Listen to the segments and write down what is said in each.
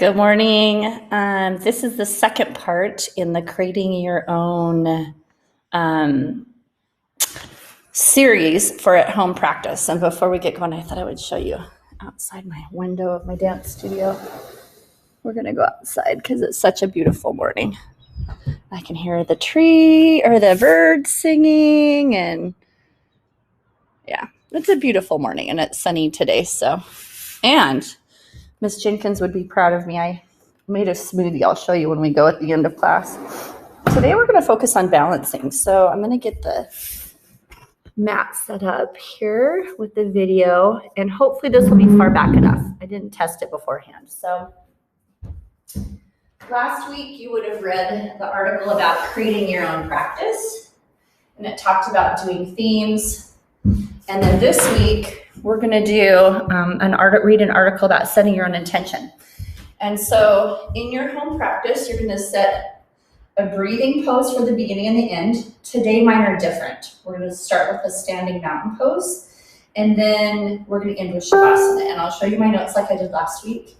Good morning. This is the second part in the Creating Your Own series for at-home practice. And before we get going, I thought I would show you outside my window of my dance studio. We're going to go outside because it's such a beautiful morning. I can hear the tree or the birds singing, and yeah, it's a beautiful morning, and it's sunny today. And Miss Jenkins would be proud of me. I made a smoothie. I'll show you when we go at the end of class. Today we're going to focus on balancing. So I'm going to get the mat set up here with the video, and hopefully this will be far back enough. I didn't test it beforehand. So last week you would have read the article about creating your own practice, and it talked about doing themes. And then this week we're going to do read an article about setting your own intention. And so in your home practice, you're going to set a breathing pose for the beginning and the end. Today, mine are different. We're going to start with a standing mountain pose, and then we're going to end with Shavasana. And I'll show you my notes like I did last week.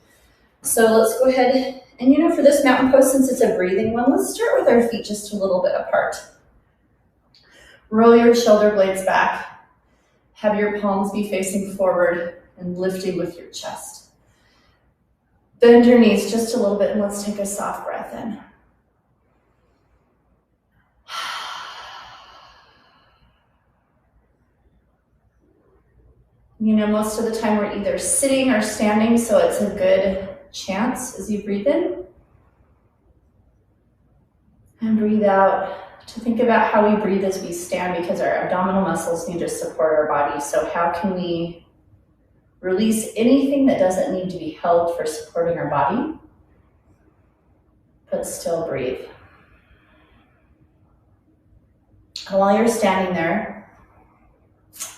So let's go ahead. And for this mountain pose, since it's a breathing one, let's start with our feet just a little bit apart. Roll your shoulder blades back. Have your palms be facing forward and lifting with your chest. Bend your knees just a little bit, and let's take a soft breath in. Most of the time we're either sitting or standing, so it's a good chance as you breathe in. And breathe out to think about how we breathe as we stand, because our abdominal muscles need to support our body. So how can we release anything that doesn't need to be held for supporting our body, but still breathe. And while you're standing there,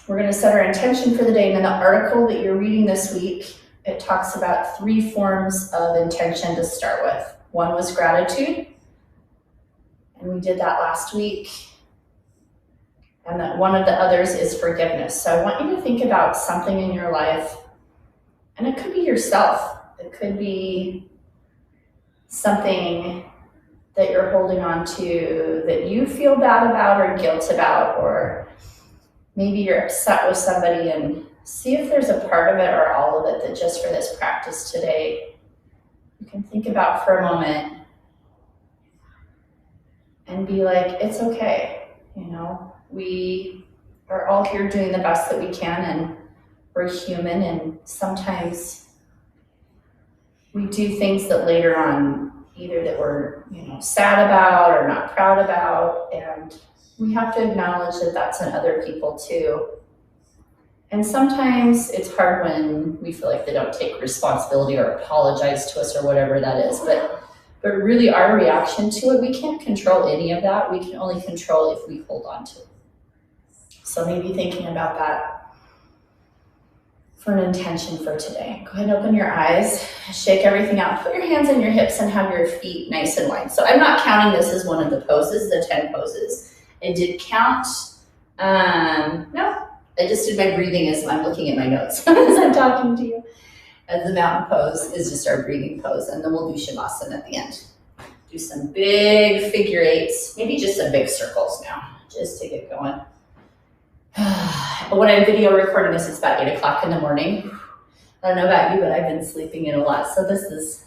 we're going to set our intention for the day. And in the article that you're reading this week, it talks about 3 forms of intention to start with. One was gratitude, and we did that last week. And that one of the others is forgiveness. So I want you to think about something in your life, and it could be yourself. It could be something that you're holding on to that you feel bad about or guilt about, or maybe you're upset with somebody, and see if there's a part of it or all of it that just for this practice today, you can think about for a moment and be like, it's okay. We are all here doing the best that we can, and we're human, and sometimes we do things that later on either that we're sad about or not proud about, and we have to acknowledge that that's in other people too. And sometimes it's hard when we feel like they don't take responsibility or apologize to us or whatever that is, but really our reaction to it, we can't control any of that. We can only control if we hold on to it. So maybe thinking about that for an intention for today. Go ahead and open your eyes, shake everything out, put your hands on your hips, and have your feet nice and wide. So I'm not counting this as one of the poses, the 10 poses. I did count, no, I just did my breathing as I'm looking at my notes as I'm talking to you. As the mountain pose is just our breathing pose, and then we'll do Shavasana at the end. Do some big figure eights, maybe just some big circles now, just to get going. When I'm video recording this, it's about 8 o'clock in the morning. I don't know about you, but I've been sleeping in a lot, so this is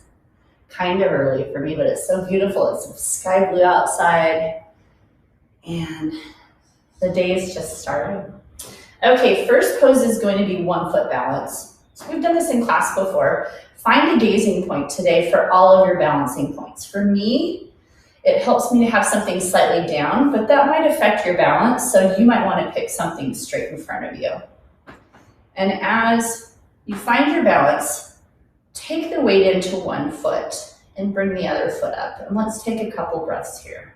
kind of early for me, but it's so beautiful. It's sky blue outside, and the day is just starting. Okay, first pose is going to be 1 foot balance. So we've done this in class before. Find a gazing point today for all of your balancing points. For me, it helps me to have something slightly down, but that might affect your balance, so you might want to pick something straight in front of you. And as you find your balance, take the weight into 1 foot and bring the other foot up. And let's take a couple breaths here.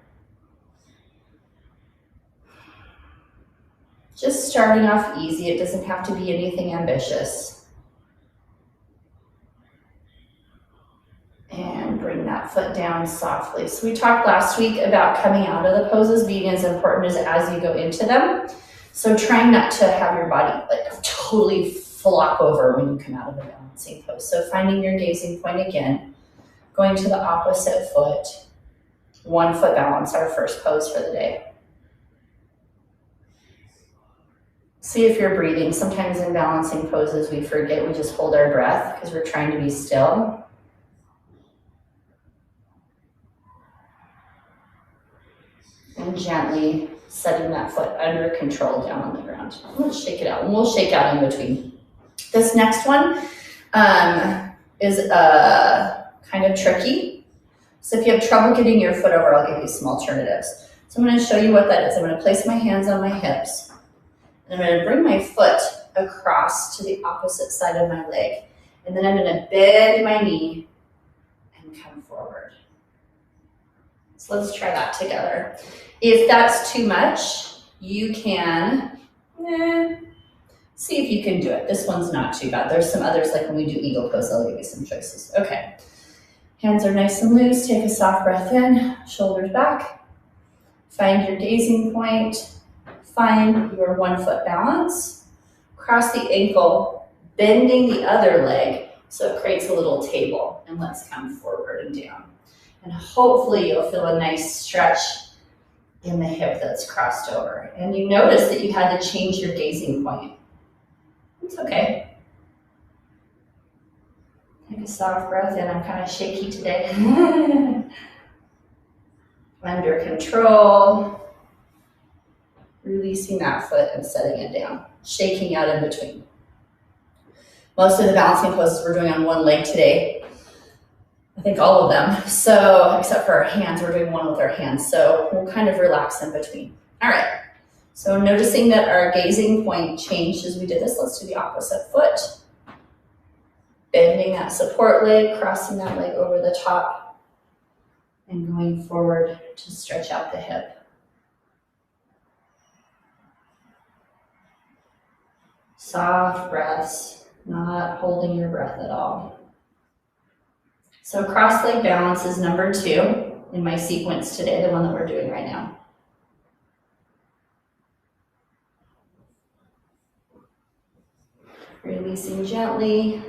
Just starting off easy. It doesn't have to be anything ambitious. And bring that foot down softly. So we talked last week about coming out of the poses being as important as you go into them. So trying not to have your body totally flop over when you come out of the balancing pose. So finding your gazing point again. Going to the opposite foot, 1 foot balance, our first pose for the day. See if you're breathing. Sometimes in balancing poses, we forget, we just hold our breath because we're trying to be still. And gently setting that foot under control down on the ground. Let's shake it out, and we'll shake out in between. This next one is kind of tricky. So if you have trouble getting your foot over, I'll give you some alternatives. So I'm going to show you what that is. I'm going to place my hands on my hips, and I'm going to bring my foot across to the opposite side of my leg. And then I'm going to bend my knee and come forward. So let's try that together. If that's too much, you can see if you can do it. This one's not too bad. There's some others, like when we do eagle pose, I'll give you some choices. Okay, hands are nice and loose. Take a soft breath in, shoulders back. Find your gazing point. Find your 1 foot balance. Cross the ankle, bending the other leg so it creates a little table. And let's come forward and down. And hopefully you'll feel a nice stretch in the hip that's crossed over. And you notice that you had to change your gazing point. It's okay. Take a soft breath in. I'm kind of shaky today. Under control. Releasing that foot and setting it down. Shaking out in between. Most of the balancing poses we're doing on one leg today. I think all of them. So, except for our hands, we're doing one with our hands. So we'll kind of relax in between. All right. So noticing that our gazing point changed as we did this, let's do the opposite foot. Bending that support leg, crossing that leg over the top, and going forward to stretch out the hip. Soft breaths, not holding your breath at all. So cross leg balance is number 2 in my sequence today, the one that we're doing right now. Releasing gently,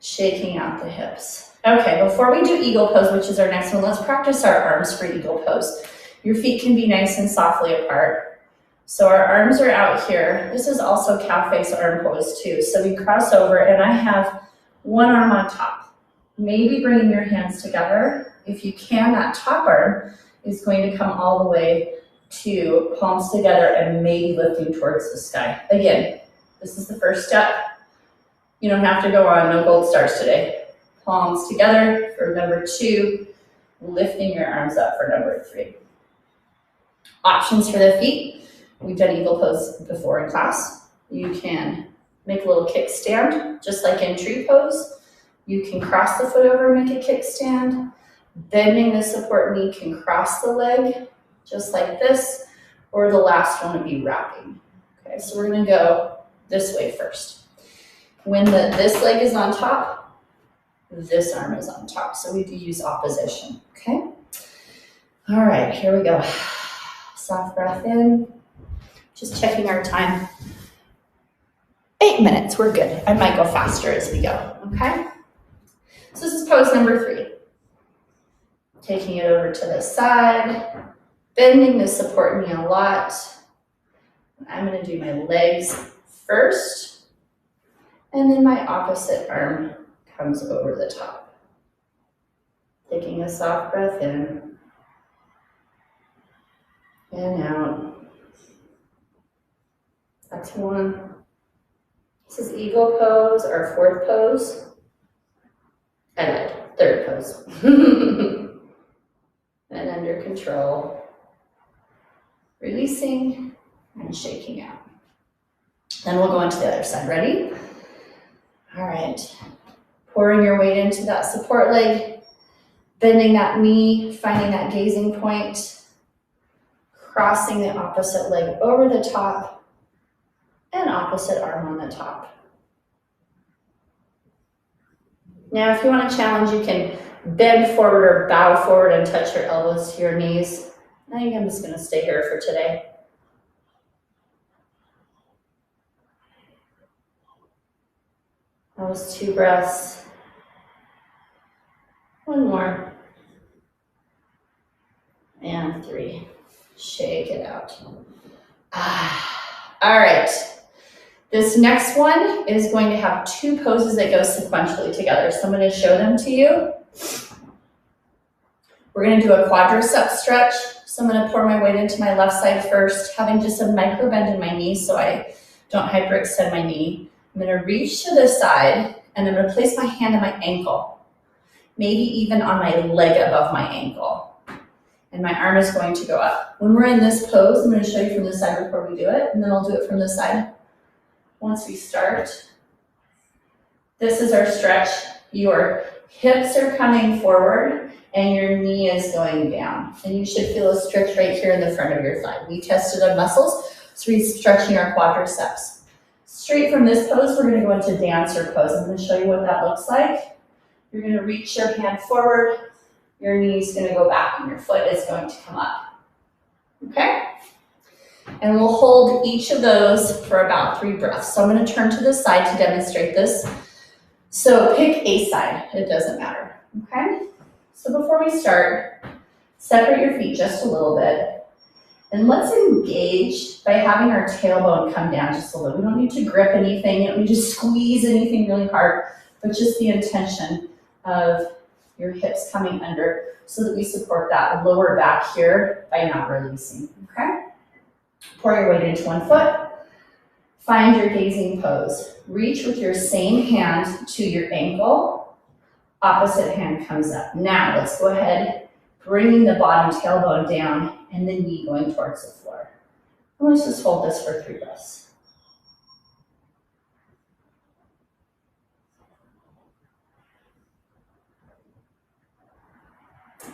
shaking out the hips. Okay, before we do eagle pose, which is our next one, let's practice our arms for eagle pose. Your feet can be nice and softly apart. So our arms are out here. This is also cow face arm pose too. So we cross over, and I have one arm on top. Maybe bringing your hands together. If you can, that top arm is going to come all the way to palms together and maybe lifting towards the sky. Again, this is the first step. You don't have to go on, no gold stars today. Palms together for number 2, lifting your arms up for number 3. Options for the feet. We've done eagle pose before in class. You can make a little kickstand, just like in tree pose. You can cross the foot over and make a kickstand. Bending the support knee can cross the leg, just like this, or the last one would be wrapping. Okay, so we're gonna go this way first. When this leg is on top, this arm is on top. So we do use opposition, okay? All right, here we go. Soft breath in. Just checking our time. 8 minutes, we're good. I might go faster as we go, okay? So this is pose number 3. Taking it over to the side, bending the support knee a lot. I'm gonna do my legs first, and then my opposite arm comes over the top. Taking a soft breath in and out. That's 1. This is eagle pose, our 4th pose. I lied, 3rd pose. And under control, releasing and shaking out. Then we'll go into the other side. Ready? All right. Pouring your weight into that support leg, bending that knee, finding that gazing point, crossing the opposite leg over the top, and opposite arm on the top. Now, if you want to challenge, you can bend forward or bow forward and touch your elbows to your knees. I think I'm just going to stay here for today. That was 2 breaths. One more. And 3. Shake it out. All right. This next one is going to have 2 poses that go sequentially together. So I'm going to show them to you. We're going to do a quadricep stretch. So I'm going to pour my weight into my left side first, having just a micro bend in my knee so I don't hyperextend my knee. I'm going to reach to the side and I'm going to place my hand on my ankle, maybe even on my leg above my ankle. And my arm is going to go up. When we're in this pose, I'm going to show you from the side before we do it, and then I'll do it from the side once we start. This is our stretch. Your hips are coming forward and your knee is going down. And you should feel a stretch right here in the front of your thigh. We tested our muscles, so we're stretching our quadriceps. Straight from this pose, we're going to go into dancer pose. I'm going to show you what that looks like. You're going to reach your hand forward, your knee's going to go back, and your foot is going to come up. Okay? And we'll hold each of those for about 3 breaths. So I'm going to turn to the side to demonstrate this. So pick a side, it doesn't matter. Okay? So before we start, separate your feet just a little bit. And let's engage by having our tailbone come down just a little. We don't need to grip anything, you don't need to squeeze anything really hard, but just the intention of your hips coming under so that we support that lower back here by not releasing, okay? Pour your weight into one foot. Find your gazing pose. Reach with your same hand to your ankle. Opposite hand comes up. Now let's go ahead, bringing the bottom tailbone down and the knee going towards the floor. And let's just hold this for 3 breaths.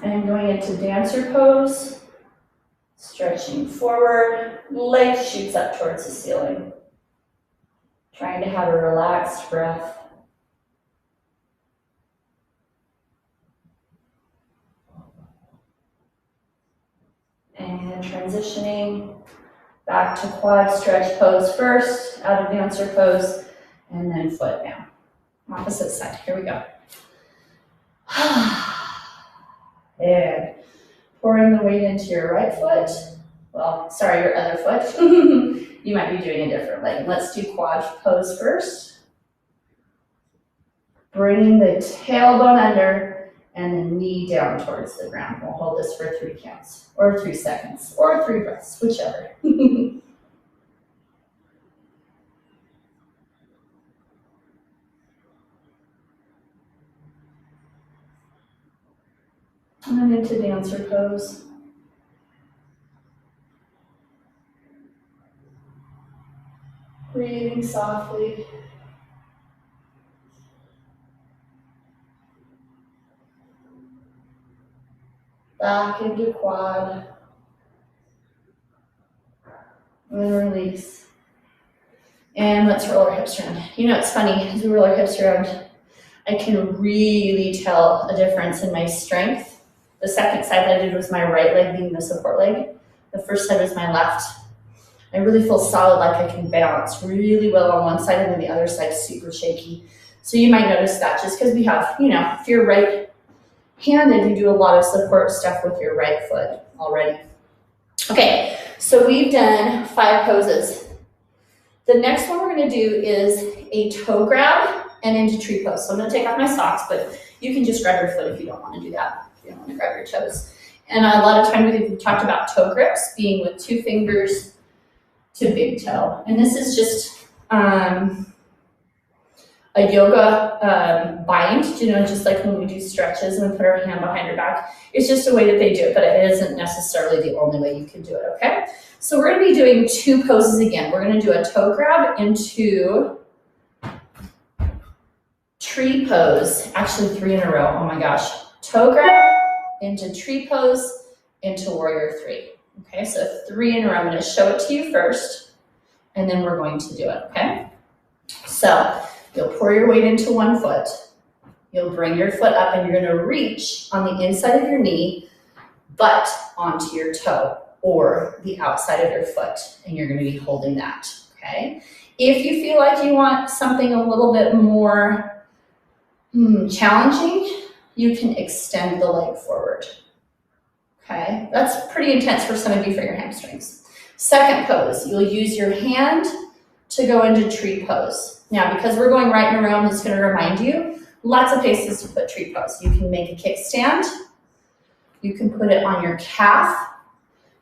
And going into dancer pose, stretching forward, leg shoots up towards the ceiling. Trying to have a relaxed breath. And transitioning back to quad stretch pose first, out of dancer pose, and then foot down. Opposite side, here we go. And pouring the weight into your right foot. Well, sorry, your other foot. You might be doing a different leg. Let's do quad pose first. Bringing the tailbone under and the knee down towards the ground. We'll hold this for 3 counts, or 3 seconds, or 3 breaths, whichever. And then into dancer pose. Breathing softly. Back into quad. And release. And let's roll our hips around. You know, it's funny, as we roll our hips around, I can really tell a difference in my strength. The second side I did was my right leg being the support leg. The first side was my left. I really feel solid, like I can balance really well on one side and then the other side super shaky. So you might notice that just because we have, you know, if you're right-handed, you do a lot of support stuff with your right foot already. Okay, so we've done 5 poses. The next one we're going to do is a toe grab and into tree pose. So I'm going to take off my socks, but you can just grab your foot if you don't want to do that. You don't want to grab your toes. And a lot of times we've talked about toe grips being with 2 fingers to big toe. And this is just a yoga bind, you know, just like when we do stretches and we put our hand behind our back. It's just a way that they do it, but it isn't necessarily the only way you can do it, okay? So we're going to be doing 2 poses again. We're going to do a toe grab into tree pose. Actually 3 in a row, oh my gosh. Toe grab into tree pose into warrior 3. Okay, so 3 in a row. I'm going to show it to you first, and then we're going to do it, okay? So you'll pour your weight into one foot. You'll bring your foot up, and you're going to reach on the inside of your knee, but onto your toe or the outside of your foot, and you're going to be holding that, okay? If you feel like you want something a little bit more challenging, you can extend the leg forward. Okay, that's pretty intense for some of you for your hamstrings. Second pose, you'll use your hand to go into tree pose. Now, because we're going right in a row, I'm just gonna remind you, lots of places to put tree pose. You can make a kickstand. You can put it on your calf.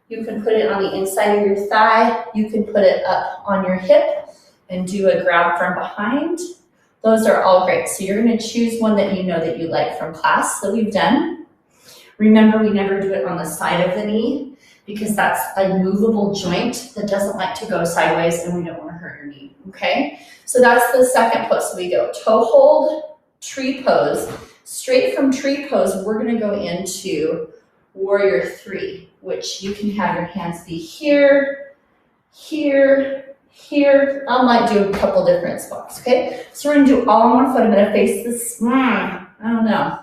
You can put it on the inside of your thigh. You can put it up on your hip and do a grab from behind. Those are all great. So you're gonna choose one that you know that you like from class that we've done. Remember, we never do it on the side of the knee because that's a movable joint that doesn't like to go sideways and we don't wanna hurt your knee, okay? So that's the second pose. So we go toe hold, tree pose. Straight from tree pose, we're gonna go into warrior three, which you can have your hands be here, here, here. I might do a couple different spots, okay? So we're gonna do all on one foot. I'm gonna face this, I don't know,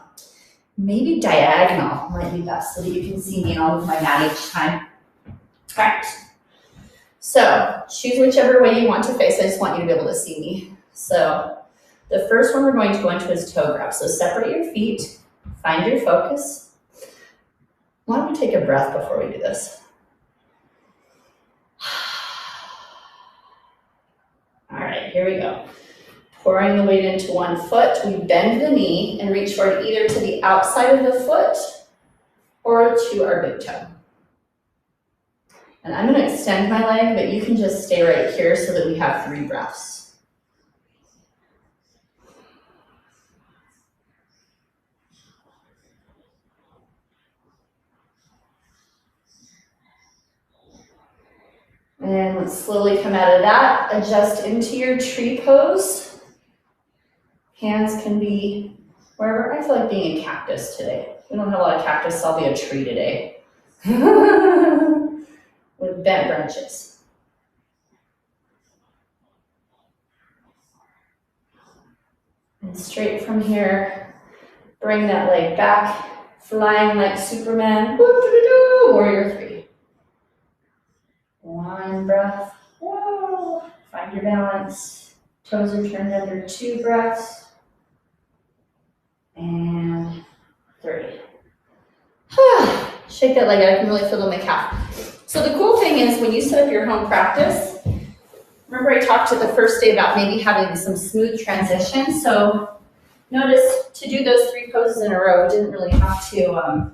maybe diagonal might be best so that you can see me and I'll move my mat each time. All right, so choose whichever way you want to face. I just want you to be able to see me. So the first one we're going to go into is toe grab. So separate your feet, find your focus. Why don't we take a breath before we do this? All right, here we go. Pouring the weight into one foot, we bend the knee and reach forward either to the outside of the foot or to our big toe. And I'm gonna extend my leg, but you can just stay right here so that we have 3 breaths. And let's slowly come out of that. Adjust into your tree pose. Hands can be wherever. I feel like being a cactus today. We don't have a lot of cactus, so I'll be a tree today. With bent branches. And straight from here, bring that leg back, flying like Superman. Warrior three. One breath, whoa, find your balance. Toes are turned under, 2 breaths. And 3. Shake that leg out, I can really feel it in my calf. So the cool thing is when you set up your home practice, remember I talked to the first day about maybe having some smooth transition. So notice to do those 3 poses in a row, we didn't really have to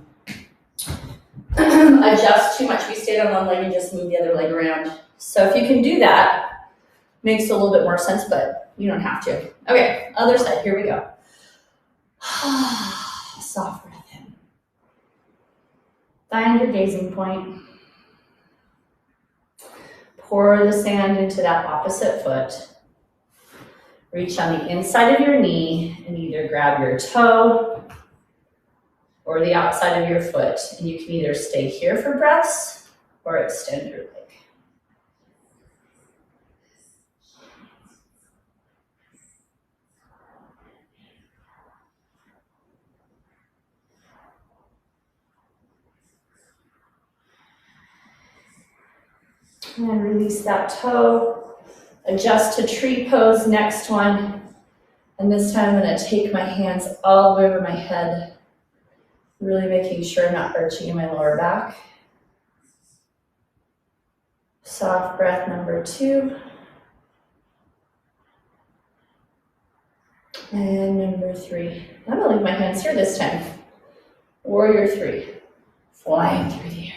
adjust too much. We stayed on one leg and just moved the other leg around. So if you can do that, makes a little bit more sense, but you don't have to. Okay, other side, here we go. Soft breath in. Find your gazing point. Pour the sand into that opposite foot. Reach on the inside of your knee and either grab your toe or the outside of your foot, and you can either stay here for breaths or extend your leg. And release that toe, adjust to tree pose, next one. And this time I'm gonna take my hands all the way over my head, really making sure I'm not arching in my lower back. Soft breath number 2. And number 3. I'm gonna leave my hands here this time. Warrior 3, flying through the air.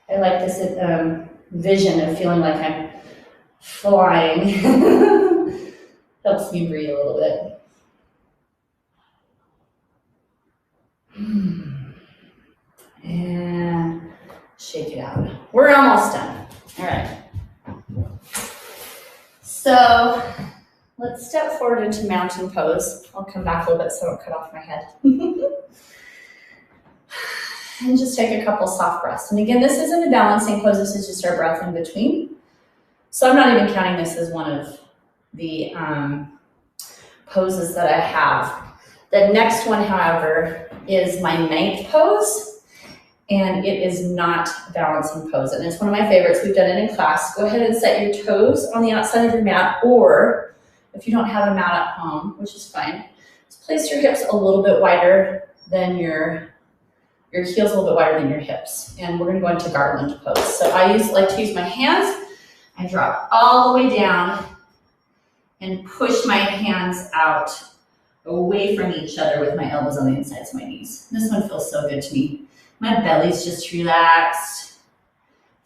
I like this vision of feeling like I'm flying. Helps me breathe a little bit. And shake it out. We're almost done. All right. So let's step forward into mountain pose. I'll come back a little bit so I don't cut off my head. And just take a couple soft breaths. And again, this isn't a balancing pose. This is just our breath in between. So I'm not even counting this as one of the poses that I have. The next one, however, is my 9th pose, and it is not a balancing pose, and it's one of my favorites. We've done it in class. Go ahead and set your toes on the outside of your mat, or if you don't have a mat at home, which is fine, just place your hips a little bit wider than your heels a little bit wider than your hips. And we're gonna go into garland pose. So I like to use my hands. I drop all the way down and push my hands out away from each other with my elbows on the insides of my knees. This one feels so good to me. My belly's just relaxed.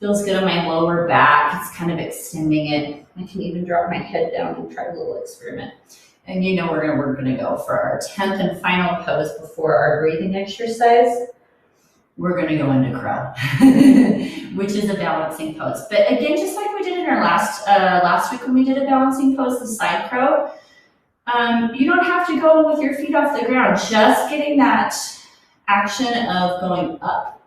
Feels good on my lower back. It's kind of extending it. I can even drop my head down and try a little experiment. And you know we're gonna go for our 10th and final pose before our breathing exercise. We're gonna go into crow, which is a balancing pose. But again, just like we did in our last week when we did a balancing pose, the side crow, you don't have to go with your feet off the ground. Just getting that action of going up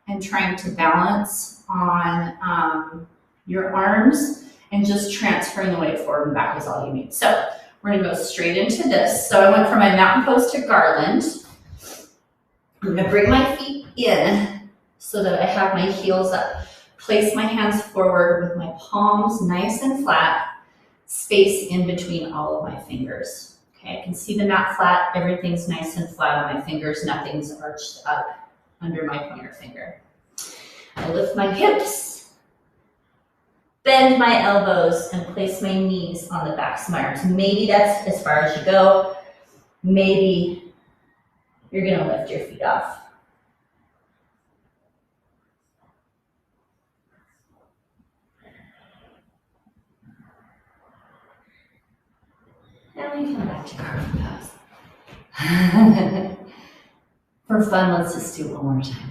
and trying to balance on your arms and just transferring the weight forward and back is all you need. So we're gonna go straight into this. So I went from my mountain pose to garland. I'm gonna bring my feet in so that I have my heels up. Place my hands forward with my palms nice and flat, space in between all of my fingers. Okay, I can see the mat flat, everything's nice and flat on my fingers, nothing's arched up under my pointer finger. I lift my hips, bend my elbows, and place my knees on the backs of my arms. Maybe that's as far as you go. Maybe you're gonna lift your feet off. Now we come back to garland pose. For fun, let's just do it one more time.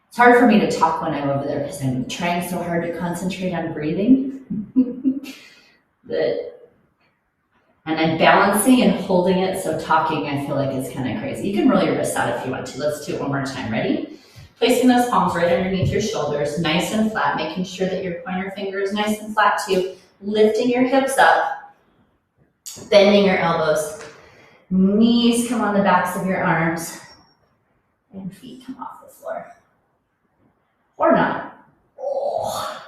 It's hard for me to talk when I'm over there because I'm trying so hard to concentrate on breathing. And I'm balancing and holding it, so talking I feel like is kind of crazy. You can roll your wrists out if you want to. Let's do it one more time. Ready? Placing those palms right underneath your shoulders, nice and flat, making sure that your pointer finger is nice and flat too. Lifting your hips up, bending your elbows. Knees come on the backs of your arms, and feet come off the floor. Or not. Oh,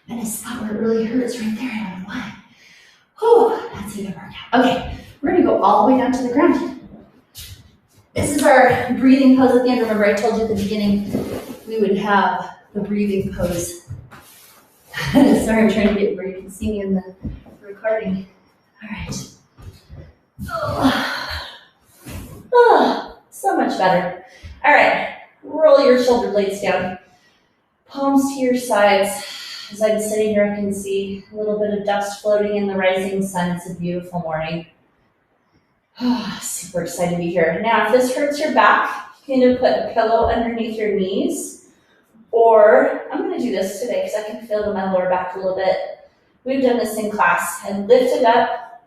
and a spot where it really hurts right there. I don't know why. Oh, that's even workout. Okay, we're gonna go all the way down to the ground. This is our breathing pose at the end. Remember I told you at the beginning we would have the breathing pose. Sorry, I'm trying to get where you can see me in the recording. All right. Oh, so much better. All right, roll your shoulder blades down. Palms to your sides. As I'm sitting here, I can see a little bit of dust floating in the rising sun. It's a beautiful morning. Oh, super excited to be here. Now, if this hurts your back, you can either put a pillow underneath your knees, or I'm going to do this today because I can feel my lower back a little bit. We've done this in class. And lift it up,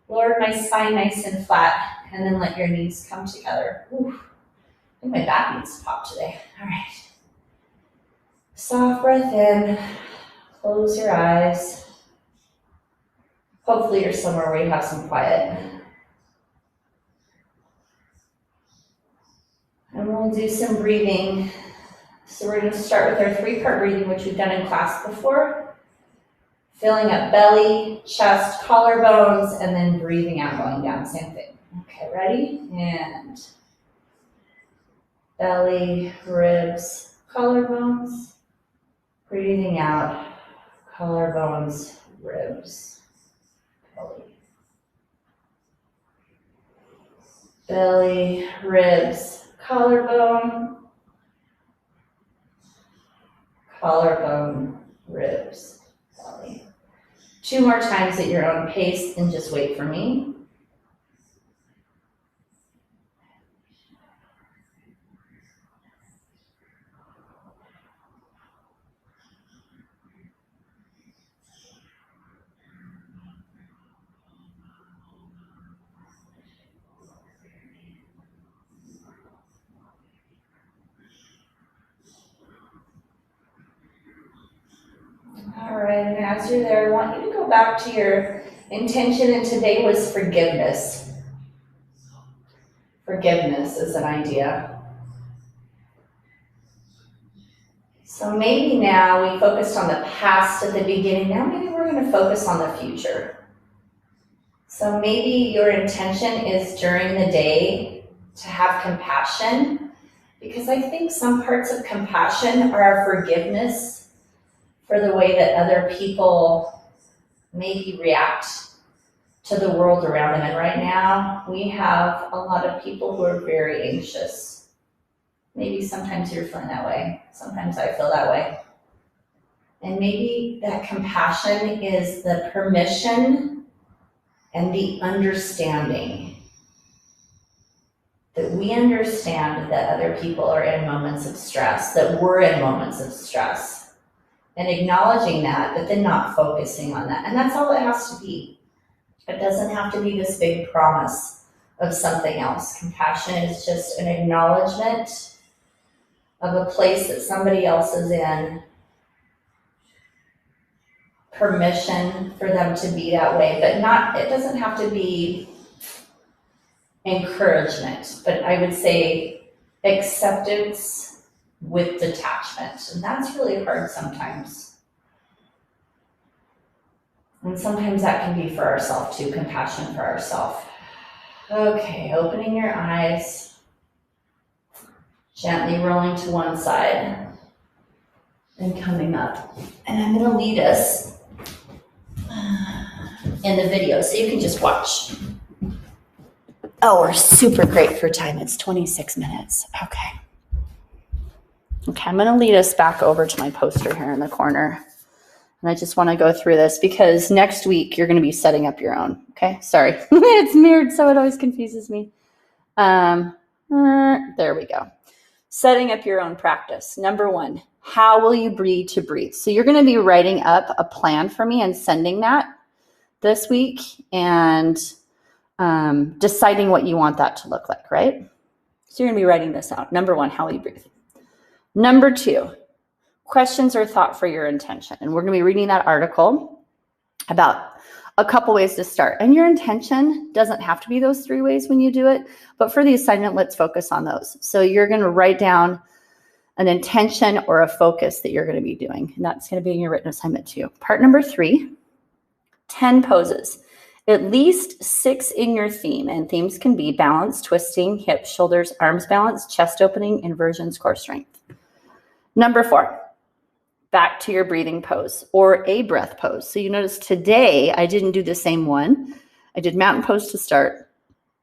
lower my spine nice and flat, and then let your knees come together. Ooh, I think my back needs to pop today. All right. Soft breath in. Close your eyes. Hopefully you're somewhere where you have some quiet. And we'll do some breathing. So we're going to start with our 3-part breathing, which we've done in class before. Filling up belly, chest, collarbones, and then breathing out, going down, same thing. Okay, ready? And belly, ribs, collarbones. Breathing out. Collarbones, ribs, belly. Belly, ribs, collarbone, collarbone, ribs, belly. 2 more times at your own pace and just wait for me. All right, and as you're there, I want you to go back to your intention, and today was forgiveness. Forgiveness is an idea. So maybe now we focused on the past at the beginning. Now maybe we're going to focus on the future. So maybe your intention is during the day to have compassion, because I think some parts of compassion are forgiveness for the way that other people maybe react to the world around them. And right now, we have a lot of people who are very anxious. Maybe sometimes you're feeling that way. Sometimes I feel that way. And maybe that compassion is the permission and the understanding that we understand that other people are in moments of stress, that we're in moments of stress, and acknowledging that, but then not focusing on that. And that's all it has to be. It doesn't have to be this big promise of something else. Compassion is just an acknowledgement of a place that somebody else is in, permission for them to be that way, but not, it doesn't have to be encouragement, but I would say acceptance with detachment. And that's really hard sometimes. And sometimes that can be for ourselves too, compassion for ourselves. Okay, opening your eyes, gently rolling to one side and coming up. And I'm going to lead us in the video so you can just watch. Oh, we're super great for time. It's 26 minutes. Okay, I'm going to lead us back over to my poster here in the corner. And I just want to go through this because next week you're going to be setting up your own. Okay, sorry. It's mirrored, so it always confuses me. There we go. Setting up your own practice. Number 1, how will you breathe to breathe? So you're going to be writing up a plan for me and sending that this week and deciding what you want that to look like, right? So you're going to be writing this out. Number 1, how will you breathe? Number 2, questions or thought for your intention. And we're going to be reading that article about a couple ways to start. And your intention doesn't have to be those 3 ways when you do it, but for the assignment, let's focus on those. So you're going to write down an intention or a focus that you're going to be doing. And that's going to be in your written assignment too. Part number 3, 10 poses. At least 6 in your theme, and themes can be balance, twisting, hips, shoulders, arms balance, chest opening, inversions, core strength. Number 4, back to your breathing pose or a breath pose. So you notice today I didn't do the same one. I did mountain pose to start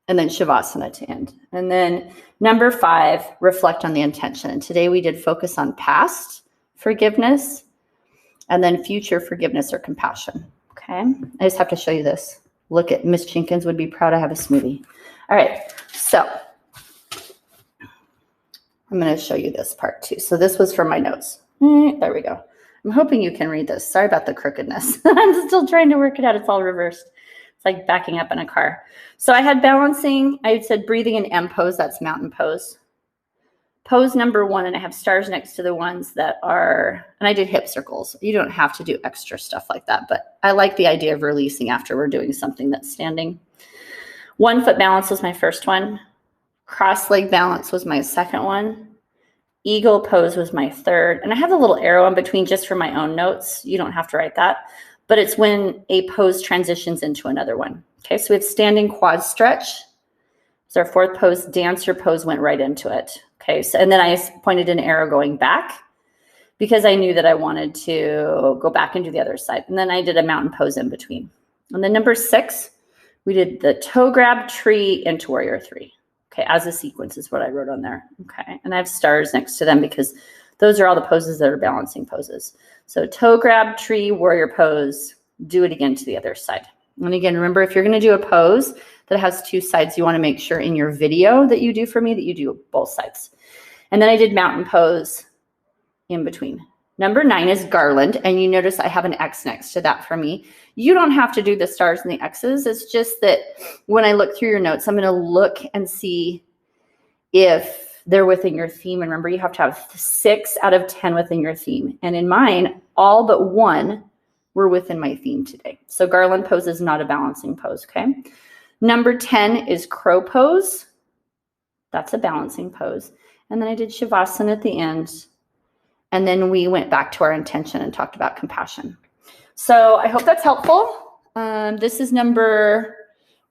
and then Shavasana to end. And then number 5, reflect on the intention. And today we did focus on past forgiveness and then future forgiveness or compassion. Okay, I just have to show you this. Look at Miss Jenkins would be proud to have a smoothie. All right, so I'm going to show you this part too. So this was from my notes. There we go. I'm hoping you can read this. Sorry about the crookedness. I'm still trying to work it out. It's all reversed. It's like backing up in a car. So I had balancing. I said breathing in M pose. That's mountain pose. Pose number 1, and I have stars next to the ones that are, and I did hip circles. You don't have to do extra stuff like that, but I like the idea of releasing after we're doing something that's standing. 1 foot balance was my first one. Cross leg balance was my second one. Eagle pose was my third. And I have a little arrow in between just for my own notes. You don't have to write that, but it's when a pose transitions into another one. Okay, so we have standing quad stretch. So our 4th pose, dancer pose, went right into it. Okay, so and then I pointed an arrow going back because I knew that I wanted to go back and do the other side. And then I did a mountain pose in between. And then number 6, we did the toe grab, tree, into warrior 3. Okay, as a sequence is what I wrote on there. Okay, and I have stars next to them because those are all the poses that are balancing poses. So toe grab, tree, warrior pose, do it again to the other side. And again, remember, if you're going to do a pose that has 2 sides, you want to make sure in your video that you do for me that you do both sides. And then I did mountain pose in between. Number 9 is garland, and you notice I have an X next to that for me. You don't have to do the stars and the X's. It's just that when I look through your notes, I'm going to look and see if they're within your theme. And remember, you have to have 6 out of 10 within your theme. And in mine, all but 1 were within my theme today. So garland pose is not a balancing pose, okay? Number 10 is crow pose. That's a balancing pose. And then I did Shavasana at the end. And then we went back to our intention and talked about compassion. So I hope that's helpful. This is number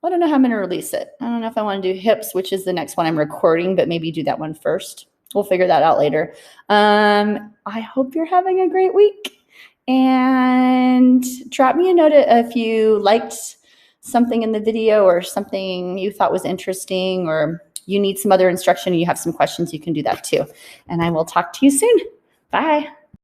I don't know how I'm going to release it. I don't know if I want to do hips, which is the next one I'm recording, but maybe do that one first. We'll figure that out later. I hope you're having a great week. And drop me a note if you liked something in the video or something you thought was interesting, or you need some other instruction and you have some questions, you can do that too. And I will talk to you soon. Bye.